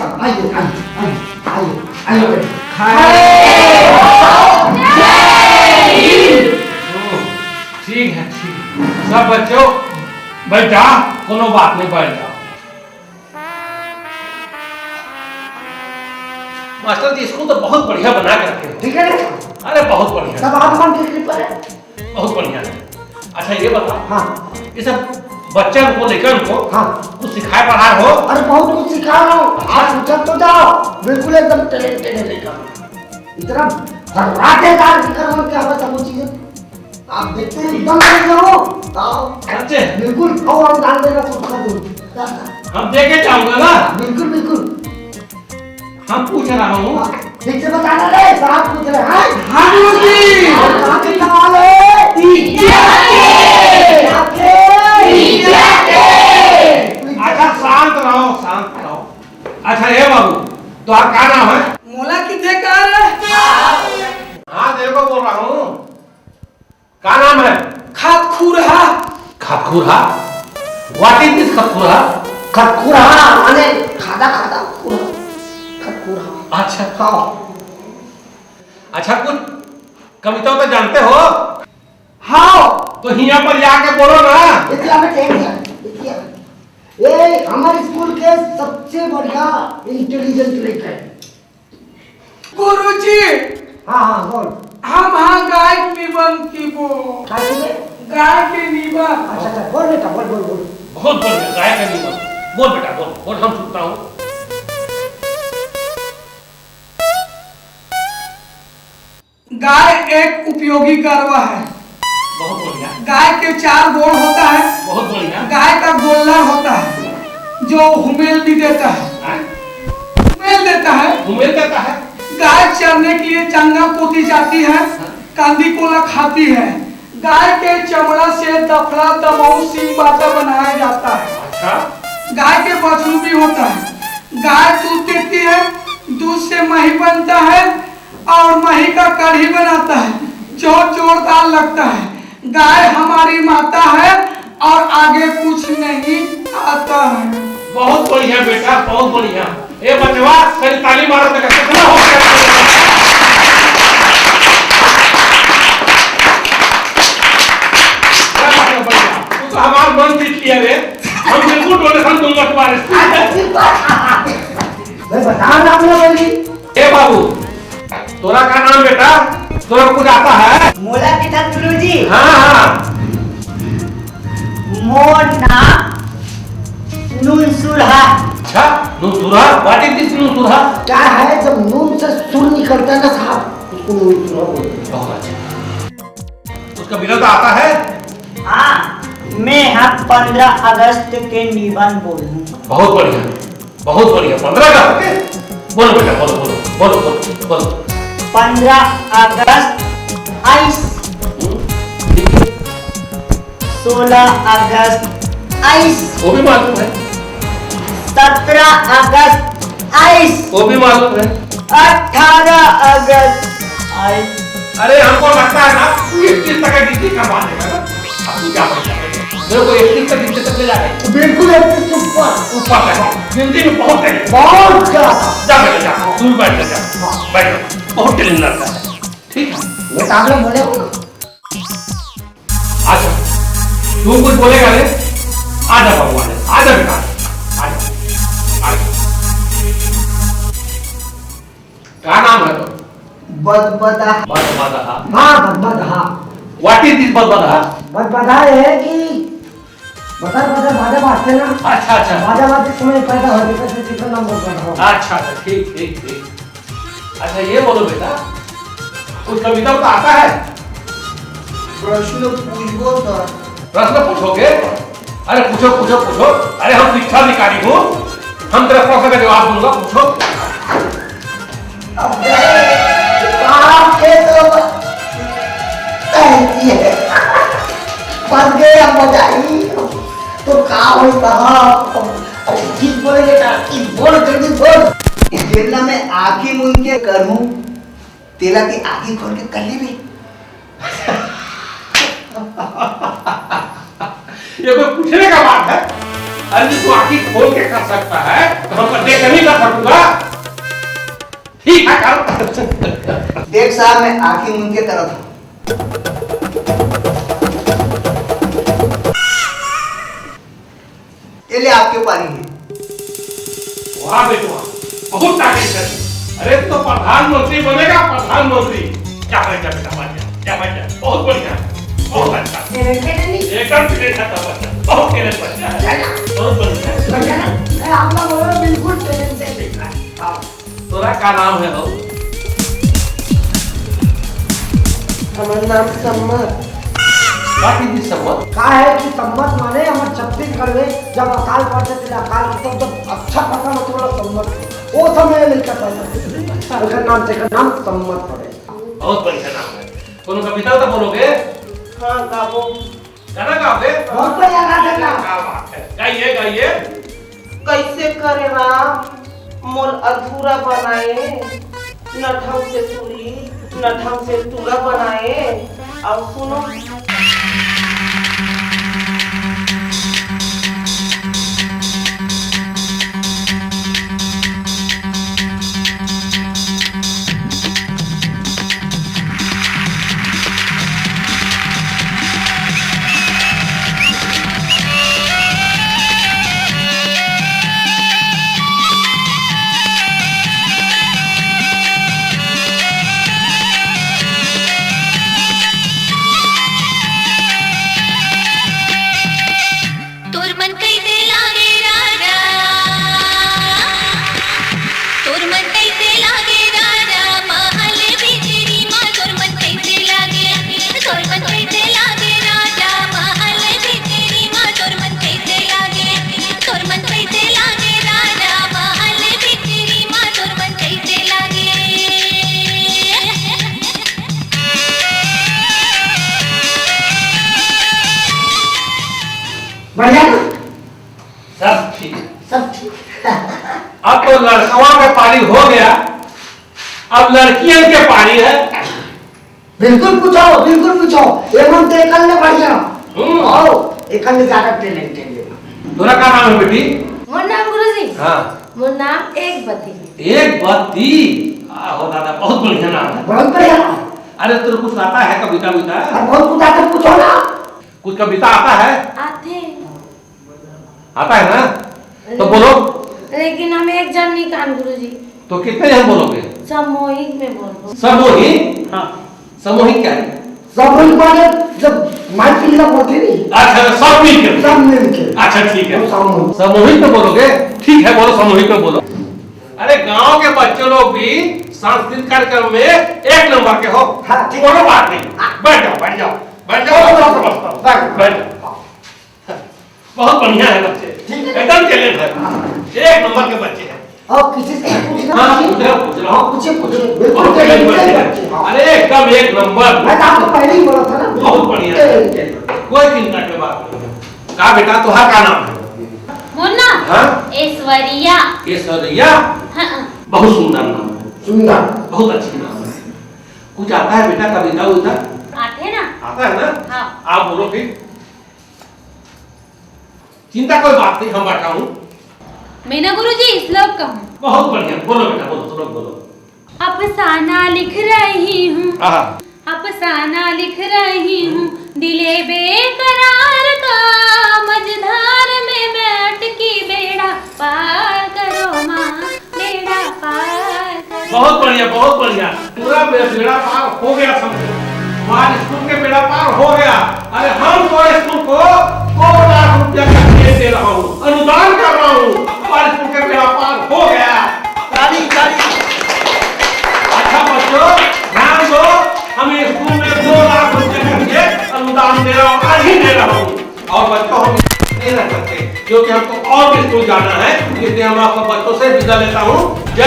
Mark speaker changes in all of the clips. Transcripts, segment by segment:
Speaker 1: सब आइए आइए आइए आइए
Speaker 2: ठीक है सब बच्चों बैठ जा, कोनो बात नहीं, बैठ जाओ। मास्टर जी स्कूल तो बहुत बढ़िया बना के रखे हो।
Speaker 1: ठीक है
Speaker 2: अरे बहुत बढ़िया,
Speaker 1: सब आसमान की कृपा है,
Speaker 2: बहुत बढ़िया है। अच्छा ये बताओ,
Speaker 1: हाँ
Speaker 2: ये सब बच्चे को लेकर उनको
Speaker 1: हाँ
Speaker 2: कुछ सिखाए पढ़ाए हो?
Speaker 1: अरे बहुत कुछ सिखा रहा हूँ, आप पूछा तो जाओ, बिल्कुल एकदम टैलेंटेड है लेकर, इतना धर्राटेदार की करो क्या बता वो चीजें आप देखते हैं एकदम नहीं जाओ
Speaker 2: बच्चे
Speaker 1: बिल्कुल खाओ हम डाल देगा सब खा दो
Speaker 2: हम देखे जाऊंगा ना,
Speaker 1: बिल्कुल बिल्कुल
Speaker 2: हम पूछ रहा हूँ।
Speaker 1: ठीक से बताना रे, साहब पूछ रहे हैं।
Speaker 2: हाँ जी
Speaker 1: कहाँ के सवाल है?
Speaker 2: अच्छा शांत रहो, शांत रहो। अच्छा ये बाबू तुम्हारा क्या नाम है?
Speaker 3: मोला कितने कार है?
Speaker 2: हाँ देखो बोल रहा हूँ, क्या नाम है?
Speaker 3: खातखुरहा।
Speaker 2: खतखुरहा? व्हाट इज दिस खतखुरहा?
Speaker 1: खतखुरहा माने खादा खादा खुरहा, खतखुरहा।
Speaker 2: अच्छा
Speaker 1: हाँ
Speaker 2: अच्छा कुछ कविता तो जानते हो?
Speaker 1: हाँ
Speaker 2: तो यहाँ पर जाके बोलो ना।
Speaker 1: इतना में टेक है, देखिए ये हमारे स्कूल के सबसे बढ़िया इंटेलिजेंट लड़का है।
Speaker 3: गुरुजी
Speaker 1: हाँ हाँ बोल।
Speaker 3: हम हाँ गाय निबंध की वो
Speaker 1: काय के?
Speaker 3: गाय के निबंध।
Speaker 1: अच्छा अच्छा बोल बेटा बोल बोल बोल।
Speaker 2: बहुत बढ़िया, गाय का नहीं बोल बेटा, बोल हम सुनता हूँ।
Speaker 3: गाय एक उपयोगी गर्व है।
Speaker 2: बहुत बढ़िया,
Speaker 3: गाय के 4 गोड़ होता है।
Speaker 2: बहुत बढ़िया।
Speaker 3: गाय का गोल्लर होता है जो हुमेल भी देता है, हुमेल देता है।
Speaker 2: घुमेल देता है।
Speaker 3: गाय चरने के लिए जंगल पोती जाती है, कांदी कोला खाती है। गाय के चमड़ा से दफड़ा दमऊ सिंह बाटा बनाया जाता है।
Speaker 2: अच्छा
Speaker 3: गाय के बछड़ू भी होता है। गाय दूध देती है, दूध से मही बनता है और मही का कढ़ी बनाता है जो जोरदार लगता है। गाय हमारी माता है और आगे कुछ नहीं आता है।
Speaker 2: बहुत बढ़िया बेटा, बहुत बढ़िया। ए बचवा कल ताली मारो तो कितना हो गया? तू तो हमारा मन जीत लिया रे, हम बिल्कुल डोनेशन दूंगा तुम्हारे स्कूल।
Speaker 1: भाई बता ना अपना बोली।
Speaker 2: ए बाबू तोरा का नाम बेटा? तोरा कुछ आता है?
Speaker 4: मोला के था गुरुजी।
Speaker 2: हाँ
Speaker 4: मोना नूनसुरहा।
Speaker 2: अच्छा नूसुरहा, व्हाट इज दिस नूसुरहा?
Speaker 1: क्या है जब नून से सुर निकलता है ना साहब उसको नूनसुरहा बोलते हैं।
Speaker 2: बहुत अच्छा, उसका बिना तो आता है?
Speaker 4: हाँ मैं हाँ 15 अगस्त के निबंध बोलूँ।
Speaker 2: बहुत बढ़िया, बहुत बढ़िया। 15 का बोलो बेटा, बोलो बोलो बोलो बोलो बोलो।
Speaker 4: 15 अगस्त 16 अगस्त 22,
Speaker 2: वो भी मालूम है,
Speaker 4: 17 अगस्त 22,
Speaker 2: वो भी मालूम है।
Speaker 4: 18 अगस्त 22।
Speaker 2: अरे हमको लगता है ना तू 31 तक गिनती करवा देगा ना। अब तू क्या पढ़ेगा? मेरे को 31 तक गिनती तक ले जाएगा।
Speaker 1: बिल्कुल एक
Speaker 2: ऊपर तक गिनती में बहुत है।
Speaker 1: बहुत ज्यादा।
Speaker 2: जा बेटा जा, तू भी बैठ जा, बैठ। बहुत टैलेंट लगता है, ठीक है।
Speaker 1: ये तो आप लोग बोले हो ना।
Speaker 2: अच्छा तू कुछ बोलेगा रे? आजा भगवान, आजा बेटा, आजा आजा। क्या नाम है तो?
Speaker 1: बदबदा।
Speaker 2: बदबदहा।
Speaker 1: हाँ बदबदा।
Speaker 2: व्हाट इज दिस बदबदहा?
Speaker 1: बदबदा है कि बदर बदर बाजा बाजते ना।
Speaker 2: अच्छा अच्छा
Speaker 1: बाजा बाजते समय पैदा हो गया तो कितना नाम बदबदा।
Speaker 2: अच्छा अच्छा, ठीक ठीक ठीक। अच्छा ये बोलो बेटा, कुछ कविता तो आता है?
Speaker 1: प्रश्न पूछो सर।
Speaker 2: प्रश्न पूछोगे? अरे पूछो पूछो पूछो। अरे हम शिक्षा अधिकारी हूँ, हम तेरा प्रश्न का जवाब दूंगा, पूछो।
Speaker 1: आपके तो ऐसी है फंस गए हम बजाई तो का हो साहब। ठीक बोलेंगे ना, बोल जल्दी बोल।
Speaker 4: इस बेला में आंखें मूंद के करूं तेरा की आंखें खोल के कर ले बे।
Speaker 2: ये कोई पूछने का बात है? अरे तू आंखें खोल के कर सकता है तो हम देख नहीं कर सकूंगा। ठीक है कर।
Speaker 4: देख साहब मैं आंखें मूंद के तरफ हूँ। ये ले आपके पानी है।
Speaker 2: वाह बेटुआ बहुत तारीफ है। अरे तो प्रधानमंत्री बनेगा प्रधानमंत्री। क्या बेटा क्या बेटा बहुत बढ़िया बहुत अच्छा एकदम फिट था बच्चा बहुत खेल बच्चा बहुत बढ़िया।
Speaker 1: आप लोग बोलो बिल्कुल टैलेंट से देखा है।
Speaker 2: तोरा क्या नाम है हो?
Speaker 3: हमारा नाम सम्मत।
Speaker 2: काफी भी सम्मत
Speaker 1: का है कि सम्मत माने हमारे छत्तीसगढ़ में जब अकाल पड़ते थे अकाल तो जब अच्छा पता मतलब सम्मत वो समय लेकर पड़ता उसका नाम सम्मत पड़े।
Speaker 2: बहुत बढ़िया नाम है। कोनो कविता तो बोलोगे?
Speaker 3: हाँ गाबो।
Speaker 2: गाना गाओगे?
Speaker 1: बहुत बढ़िया गाते ना।
Speaker 2: क्या बात है गाइए गाइए।
Speaker 5: कैसे करे राम मोल अधूरा बनाए न ढंग से तुली न ढंग से तुला बनाए। और सुनो
Speaker 1: बढ़िया ना
Speaker 2: सब ठीक
Speaker 1: सब ठीक।
Speaker 2: अब तो लड़कवा का पारी हो गया अब लड़कियों के पारी है।
Speaker 1: बिल्कुल पूछो एवं तो एकल ने बढ़िया आओ एकल ने ज्यादा टैलेंट है।
Speaker 2: तोरा का नाम है बेटी?
Speaker 6: मोर नाम गुरुजी।
Speaker 2: हाँ
Speaker 6: मोर नाम एक बत्ती।
Speaker 2: एक बत्ती हो दादा बहुत बढ़िया नाम है।
Speaker 1: बहुत बढ़िया।
Speaker 2: अरे तेरे कुछ आता है कविता विता?
Speaker 1: बहुत कुछ आता पूछो ना।
Speaker 2: कुछ कविता आता है?
Speaker 6: आते
Speaker 2: आता है ना तो बोलो।
Speaker 6: लेकिन हम एक जन नहीं कान गुरुजी।
Speaker 2: तो कितने जन बोलोगे?
Speaker 6: सामूहिक में बोलो।
Speaker 2: सामूहिक? हाँ सामूहिक क्या है?
Speaker 1: सब मिल पाए जब माइक के लिए बोलते नहीं।
Speaker 2: अच्छा सब मिलकर
Speaker 1: सब मिलके।
Speaker 2: अच्छा ठीक है
Speaker 1: सामूहिक।
Speaker 2: सामूहिक में बोलोगे? ठीक है बोलो सामूहिक में बोलो। अरे गांव के बच्चे लोग भी सांस्कृतिक कार्यक्रम में एक नंबर के हो।
Speaker 1: हाँ, ठीक।
Speaker 2: कोनो बात नहीं। बैठ जाओ बैठ जाओ बैठ जाओ समझता हूँ बैठ जाओ। बहुत बढ़िया है बच्चे एकदम टैलेंट है एक नंबर के बच्चे हैं।
Speaker 1: और किसी से पूछना?
Speaker 2: हाँ पूछ रहा हूँ
Speaker 1: पूछे
Speaker 2: बहुत टैलेंट बच्चे हैं। अरे एकदम एक नंबर।
Speaker 1: मैं तो आपको पहले ही बोला था ना।
Speaker 2: बहुत बढ़िया है कोई चिंता की बात नहीं। कहा बेटा तुहार का नाम है?
Speaker 6: मुन्ना।
Speaker 2: हाँ
Speaker 6: ऐश्वर्या।
Speaker 2: ऐश्वर्या
Speaker 6: हाँ।
Speaker 2: बहुत सुंदर नाम है।
Speaker 1: सुंदर
Speaker 2: बहुत अच्छी नाम है। कुछ आता है बेटा कविता उविता?
Speaker 6: आते ना।
Speaker 2: आता है ना?
Speaker 6: हाँ।
Speaker 2: आप बोलो फिर। चिंता कोई बात नहीं हम बैठा हूँ।
Speaker 6: मैं ना गुरुजी श्लोक कहूँ।
Speaker 2: बहुत बढ़िया बोलो बेटा बोलो तुम लोग बोलो।
Speaker 6: अफसाना लिख रही हूँ
Speaker 2: हाँ
Speaker 6: अफसाना लिख रही हूँ दिले बेकरार का मझधार में बैठ की बेड़ा पार करो माँ बेड़ा पार करो।
Speaker 2: बहुत बढ़िया पूरा बेड़ा पार हो गया समझो। हमारे स्कूल के बेड़ा पार हो गया। अरे हम तो स्कूल को 2 लाख रुपया का चेक दे रहा हूँ अनुदान कर रहा हूँ। हमारे स्कूल के बेड़ा पार हो गया। अच्छा बच्चों ध्यान दो हम स्कूल में 2 लाख रुपया का चेक अनुदान दे रहा हूँ आज ही दे रहा हूँ। और बच्चों हम नहीं रह सकते क्योंकि हमको और भी स्कूल जाना है इसलिए हम आपको बच्चों से विदा लेता हूँ। जय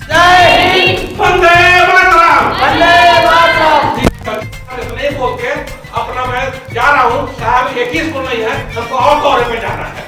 Speaker 2: हिंद वंदे मातरम। नहीं बोल के अपना मैं जा रहा हूँ साहब एक ही स्कूल नहीं है हमको और दौरे पे जाना है।